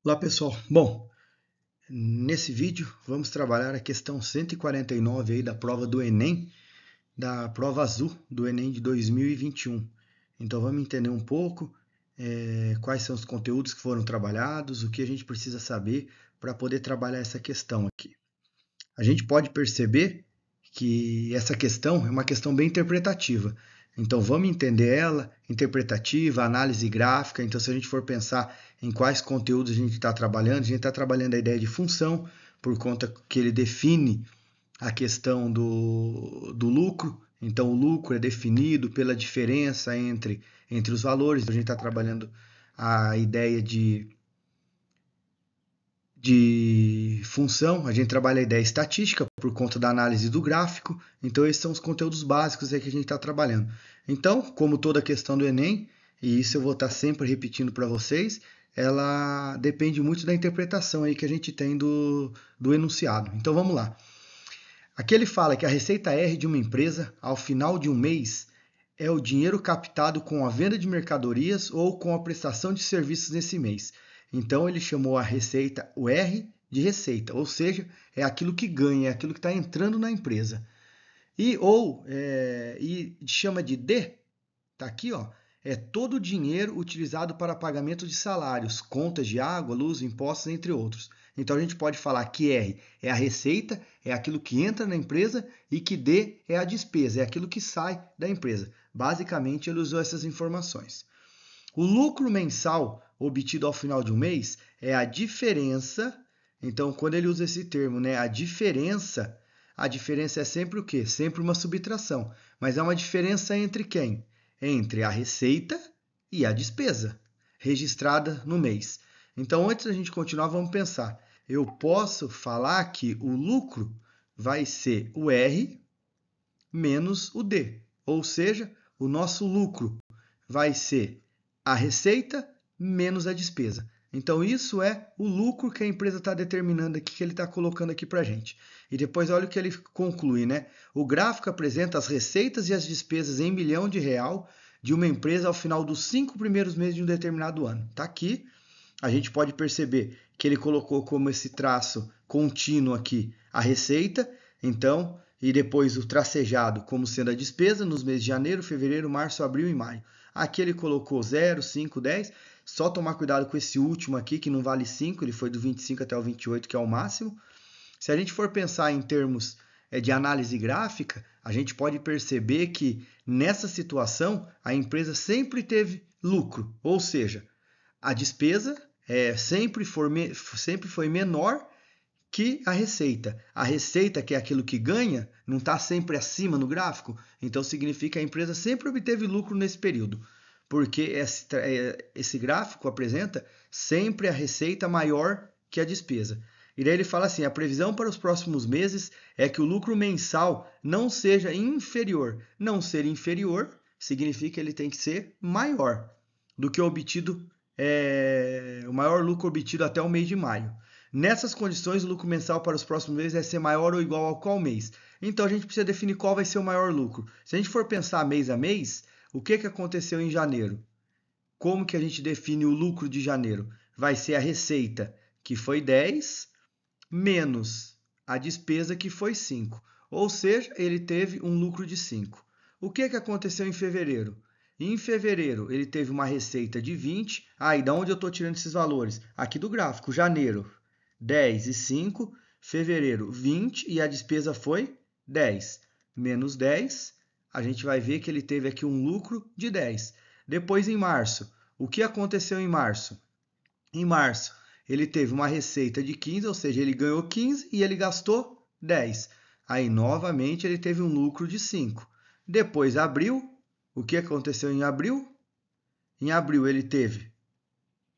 Olá pessoal, bom, nesse vídeo vamos trabalhar a questão 149 aí da prova do Enem, da prova azul do Enem de 2021. Então vamos entender um pouco quais são os conteúdos que foram trabalhados, o que a gente precisa saber para poder trabalhar essa questão aqui. A gente pode perceber que essa questão é uma questão bem interpretativa. Então vamos entender ela, interpretativa, análise gráfica. Então se a gente for pensar em quais conteúdos a gente está trabalhando, a gente está trabalhando a ideia de função, por conta que ele define a questão do lucro. Então o lucro é definido pela diferença entre os valores. Então, a gente está trabalhando a ideia de função, a gente trabalha a ideia estatística por conta da análise do gráfico, então esses são os conteúdos básicos aí que a gente está trabalhando. Então, como toda questão do Enem, e isso eu vou estar sempre repetindo para vocês, ela depende muito da interpretação aí que a gente tem do enunciado. Então vamos lá. Aqui ele fala que a receita R de uma empresa, ao final de um mês, é o dinheiro captado com a venda de mercadorias ou com a prestação de serviços nesse mês. Então ele chamou a receita, o R, de receita, ou seja, é aquilo que ganha, é aquilo que está entrando na empresa. E chama de D, tá aqui, ó, é todo o dinheiro utilizado para pagamento de salários, contas de água, luz, impostos, entre outros. Então a gente pode falar que R é a receita, é aquilo que entra na empresa, e que D é a despesa, é aquilo que sai da empresa. Basicamente ele usou essas informações. O lucro mensal obtido ao final de um mês é a diferença. Então, quando ele usa esse termo, né, a diferença é sempre o quê? Sempre uma subtração. Mas é uma diferença entre quem? Entre a receita e a despesa registrada no mês. Então, antes da gente continuar, vamos pensar. Eu posso falar que o lucro vai ser o R menos o D. Ou seja, o nosso lucro vai ser a receita menos a despesa. Então, isso é o lucro que a empresa está determinando aqui, que ele está colocando aqui para a gente. E depois, olha o que ele conclui, né? O gráfico apresenta as receitas e as despesas em milhão de real de uma empresa ao final dos 5 primeiros meses de um determinado ano. Está aqui. A gente pode perceber que ele colocou como esse traço contínuo aqui a receita, então, e depois o tracejado como sendo a despesa nos meses de janeiro, fevereiro, março, abril e maio. Aqui ele colocou 0, 5, 10. Só tomar cuidado com esse último aqui, que não vale 5, ele foi do 25 até o 28, que é o máximo. Se a gente for pensar em termos de análise gráfica, a gente pode perceber que nessa situação a empresa sempre teve lucro, ou seja, a despesa sempre foi menor que a receita. A receita, que é aquilo que ganha, não está sempre acima no gráfico, então significa que a empresa sempre obteve lucro nesse período, porque esse gráfico apresenta sempre a receita maior que a despesa. E daí ele fala assim: a previsão para os próximos meses é que o lucro mensal não seja inferior. Não ser inferior significa que ele tem que ser maior do que o maior lucro obtido até o mês de maio. Nessas condições, o lucro mensal para os próximos meses vai ser maior ou igual ao qual mês? Então a gente precisa definir qual vai ser o maior lucro. Se a gente for pensar mês a mês, o que aconteceu em janeiro? Como que a gente define o lucro de janeiro? Vai ser a receita, que foi 10, menos a despesa, que foi 5. Ou seja, ele teve um lucro de 5. O que aconteceu em fevereiro? Em fevereiro, ele teve uma receita de 20. E da onde eu estou tirando esses valores? Aqui do gráfico. Janeiro, 10 e 5. Fevereiro, 20. E a despesa foi 10. Menos 10. A gente vai ver que ele teve aqui um lucro de 10. Depois, em março. O que aconteceu em março? Em março, ele teve uma receita de 15, ou seja, ele ganhou 15 e ele gastou 10. Aí, novamente, ele teve um lucro de 5. Depois, abril, o que aconteceu em abril? Em abril, ele teve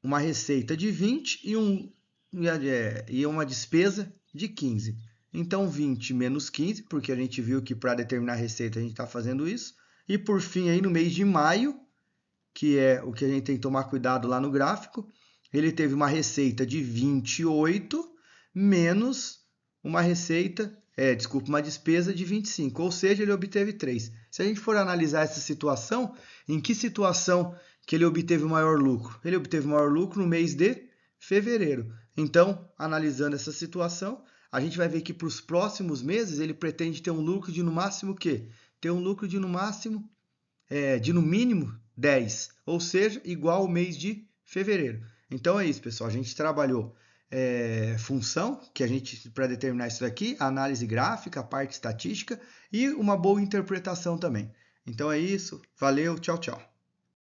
uma receita de 20 e uma despesa de 15. Então, 20 menos 15, porque a gente viu que para determinar a receita a gente está fazendo isso. E, por fim, aí no mês de maio, que é o que a gente tem que tomar cuidado lá no gráfico, ele teve uma receita de 28 menos uma despesa de 25, ou seja, ele obteve 3. Se a gente for analisar essa situação, em que situação que ele obteve o maior lucro? Ele obteve o maior lucro no mês de fevereiro. Então, analisando essa situação, a gente vai ver que para os próximos meses ele pretende ter um lucro de no máximo o quê? Ter um lucro de no máximo, de no mínimo 10, ou seja, igual ao mês de fevereiro. Então é isso, pessoal. A gente trabalhou função, que a gente, para determinar isso daqui, análise gráfica, a parte estatística e uma boa interpretação também. Então é isso. Valeu, tchau, tchau.